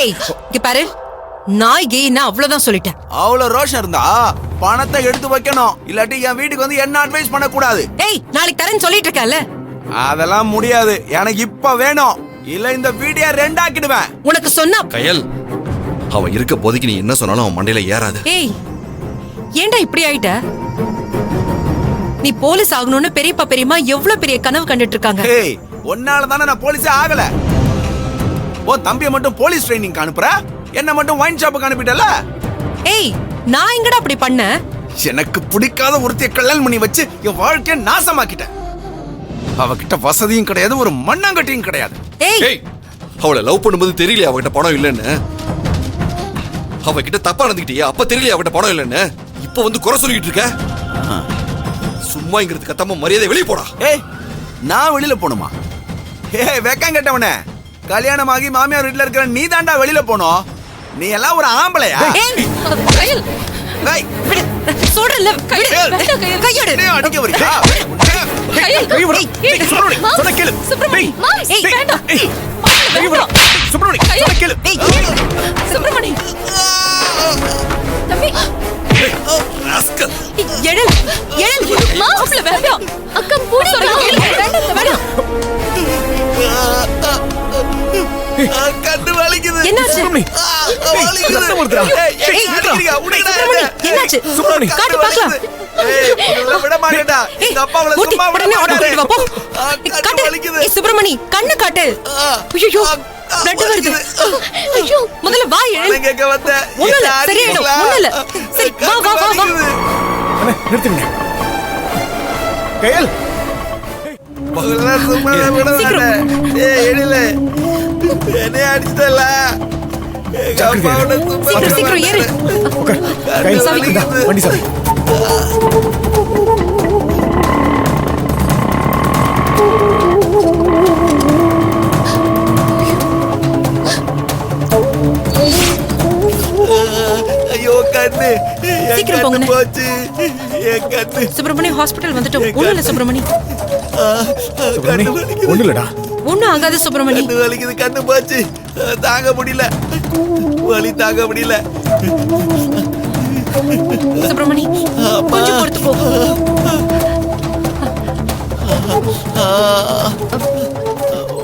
ஏய் இங்க பாரு, நாய் கேயினா அவ்வளவுதான் சொல்லிட்டேன். அவ்வளவு ரோஷம் இருந்தா பணத்தை எடுத்து வைக்கணும், இல்லாட்டி என் வீட்டுக்கு வந்து என்ன அட்வைஸ் பண்ண கூடாது. ஏய் நாளைக்கு தரேன்னு சொல்லிட்டு இருக்கல. அதெல்லாம் முடியாது, எனக்கு இப்ப வேணும், இல்ல இந்த வீடியோ ரெண்டாக்கிடுவேன். உனக்கு சொன்னா கயல், அவன் இருக்க போதைக்கு நீ என்ன சொன்னாலும் அவன் மண்டையில ஏறாது. ஏய் ஏன்டா இப்படி ஆயிட்ட? நீ போலீஸ் ஆகணும்னு பெரியப்பா பெரியம்மா எவ்வளவு பெரிய கனவு கண்டுட்டு இருக்காங்க. ஏய் ஒன்னால தானே நான் போலீஸே ஆகல. ஓ தம்பியை மட்டும் போலீஸ் ட்ரைனிங் அனுப்புற, என்ன மட்டும் ஒயின் ஷாப்புக்கு அனுப்பிட்டல. ஏய் நான் எங்கடா அப்படி பண்ண? எனக்கு பிடிக்காத ஒருத்தைய கல்யாணம் பண்ணி வச்சு என் வாழ்க்கைய நாசமாக்கிட்டேன். அவகிட்ட வசதியும் கிடையாது, ஒரு மண்ணாங்கட்டியும் கிடையாது. ஏய் அவளை லவ் பண்ணும்போது தெரியல அவகிட்ட பணம் இல்லைன்னு. அவகிட்ட தப்பா நடந்துக்கிட்டியா? அப்ப தெரியல அவகிட்ட பணம் இல்லைன்னு. இப்ப வந்து குறை சொல்லிட்டு இருக்க. சும்மா இங்கிறது கத்தாம மரியாதை வெளியே போடா. ஏய் நான் வெளியில போணுமா? ஏய் வெக்கம் கெட்டவனே, கல்யாணம் ஆகி மாமியார் வீட்டுல இருக்கிற நீ தாண்டா வெளியில போனோம். நீ எல்லாம் ஒரு ஆம்பளையா? ஏய் கயல் ஏய் சொல்றல கையெடு. நீ அடிக்க வரியா? கயல் கை விடு. சுப்ரமணி சொன்ன கேளு. சுப்ரமணி ஏய் வேண்டாம். கை விடு. சுப்ரமணி சொன்ன கேளு. ஏய் சுப்ரமணி தம்பி ராஸ்கல். எழல் எழல் மாப்ள வேண்டாம். அக்கா பூடி வேண்டாம் வேண்டாம். கண்ணு வலிக்குது. என்னாச்சு? வலிக்குது. ரத்தம் வருதுடா. ஏய் அடிக்கறியா? உனக்கு என்னாச்சு? சுப்ரமணி காட்டு பார்க்கலாம். ஏய் உன்னை விட மாட்டேடா. இந்த அப்பாவள சும்மா விட மாட்டேன். வா போ. கண்ணு வலிக்குது. ஏய் சுப்ரமணி கண்ணு காட்டு. ஐயோ பிளட் வருது. ஐயோ முதல்ல வா எழல். நான் கேக்க வந்த. ஒண்ணுல சரியாயிடும். ஒண்ணுல சரி வா வா வா வா. அண்ணே நிறுத்துங்க. கயல் சீக்கிரம். ஏய் எடில என்ன அடிச்சதல. சீக்கிரம் சீக்கிரம் ஏறு. உட்கார். கயல் சாவி. இந்தா, வண்டி சாவி. ஐயோ கண்ணு. சீக்கிரம் போங்கண்ணே. போச்சு. என் கண்ணு. சுப்ரமணி ஹாஸ்பிடல் வந்துட்டோம். ஒண்ணும் இல்ல சுப்ரமணி. சுப்ரமணி ஒண்ணு இல்லடா. ஒண்ணும் ஆகாது சுப்ரமணி. கண்ணு வலிக்குது, கண்ணு போச்சு. தாங்க முடியல, வலி தாங்க முடியல. சுப்ரமணி கொஞ்சம் பொறுத்து போ.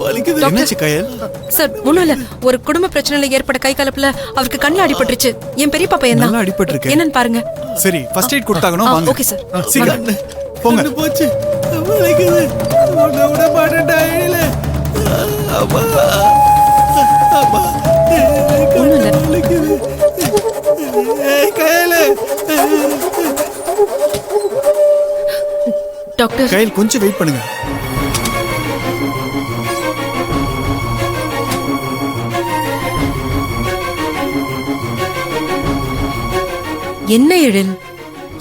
வலிக்குது. என்னாச்சு கயல்? சார் ஒண்ணும் இல்ல, ஒரு குடும்ப பிரச்சனையில ஏற்பட்ட கை கலப்புல அவருக்கு கண்ணு அடிபட்டுருச்சு. என் பெரியப்பா பையன் நல்லா அடிபட்டிருக்கு. என்னன்னு பாருங்க. சரி ஃபர்ஸ்ட் எய்ட் கொடுத்தாங்கனோ வாங்க. Okay sir. சீக்கிரம் போங்க. கண்ணு போச்சு, வலிக்குது. உன்னை விட மாட்டேன்டா எழில. அம்மா அம்மா ஒண்ணும் இல்ல. வலிக்குது. ஏய் கயல். டாக்டர் கையில் கொஞ்சம் வெயிட் பண்ணுங்க. என்ன எழில்,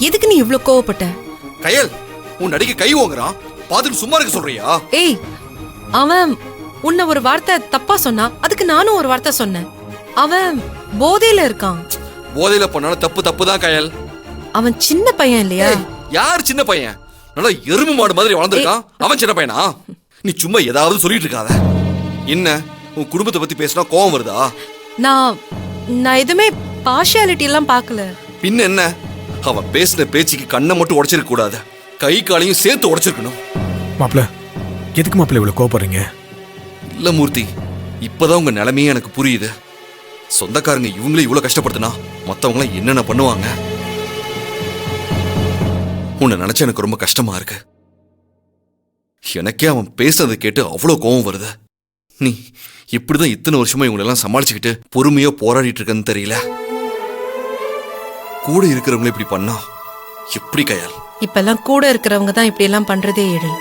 எதுக்கு நீ இவ்ளோ கோவப்பட்ட? கயல், உன் அடிக்க கை ஓங்குறான், பாத்துட்டு சும்மா இருக்க சொல்றியா? ஏய் அவன் உன்னை ஒரு வார்த்தை தப்பா சொன்னா, அதுக்கு நானும் ஒரு வார்த்தை சொன்னேன். அவன் போதையில இருக்கான். போதையில பண்ணாலும் தப்பு தப்பு தான் கயல். அவன் சின்ன பையன் இல்லையா? யார் சின்ன பையன்? நல்லா எருமை மாடு மாதிரி வளர்ந்துருக்கான். அவன் சின்ன பையனா? நீ சும்மா ஏதாவது சொல்லிட்டு இருக்காத. என்ன உன் குடும்பத்தை பத்தி பேசினா கோவம் வருதா? நான் எதுவுமே பார்ஷியாலிட்டி எல்லாம் பார்க்கல. பின்ன என்ன? அவன் பேசின பேச்சுக்கு கண்ணை மட்டும் உடைச்சிருக்க கூடாது, கை காலையும் சேர்த்து உடைச்சிருக்கணும். மாப்ள எதுக்கு மாப்ள இவ்வளவு கோவப்படுறீங்க? இல்ல மூர்த்தி, இப்பதான் உங்க நிலைமையே எனக்கு புரியுது. சொந்தக்காரங்க இவங்களே இவ்வளவு கஷ்டப்படுத்தினா மத்தவங்க என்னென்ன பண்ணுவாங்க? உன்னை நினைச்சா எனக்கு ரொம்ப கஷ்டமா இருக்கு. எனக்கே அவன் பேசுறதை கேட்டு அவ்வளவு கோவம் வருது. நீ இப்படிதான் இத்தனை வருஷமா இவங்களெல்லாம் சமாளிச்சுக்கிட்டு பொறுமையா போராடிட்டு இருக்கன்னு தெரியல. கூட இருக்கிறவங்களே இப்படி பண்ணா எப்படி கயால்? இப்பெல்லாம் கூட இருக்கிறவங்க தான் இப்படி எல்லாம் பண்றதே எழில்.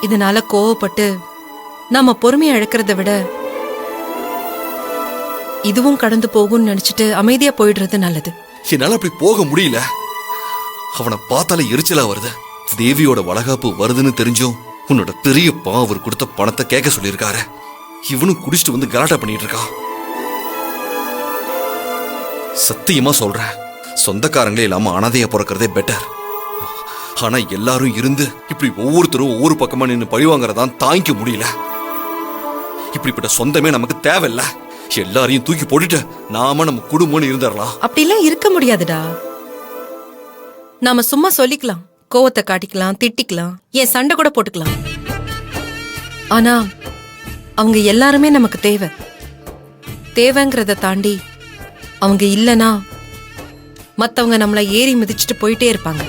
இதனால கோவப்பட்டு நாம பொறுமையை இழக்கிறத விட இதுவும் கடந்து போகும்னு நினைச்சிட்டு அமைதியா போயிடுறது நல்லது. என்னால அப்படி போக முடியல. அவனை பார்த்தாலே எரிச்சலா வருது. தேவியோட வளகாப்பு வருதுன்னு தெரிஞ்சும் உன்னோட பெரியப்பா அவர் கொடுத்த பணத்தை கேட்க சொல்லியிருக்காரு. இவனும் குடிச்சிட்டு வந்து கலாட்டா பண்ணிட்டு இருக்கான். சத்தியமா சொல்றேன், சொந்தக்காரங்களே இல்லாம அனாதையா பிறக்கிறதே பெட்டர். ஆனா எல்லாரும் இருந்து இப்படி ஒவ்வொருத்தரும் ஒவ்வொரு பக்கமா நின்று பழி வாங்குறதான் தாங்கிக்க முடியல. இப்படிப்பட்ட சொந்தமே நமக்கு தேவையில்ல. எல்லாரையும் தூக்கி போட்டுட்டு நாம நம்ம குடும்பம்னு இருந்துடலாம். அப்படிலாம் இருக்க முடியாதுடா. நாம சும்மா சொல்லிக்கலாம், கோவத்தை காட்டிக்கலாம், திட்டிக்கலாம், ஏன் சண்டை கூட போட்டுக்கலாம். ஆனா அவங்க எல்லாருமே நமக்கு தேவைங்கிறத தாண்டி அவங்க இல்லனா மத்தவங்க நம்மள ஏறி மிதிச்சுட்டு போயிட்டே இருப்பாங்க.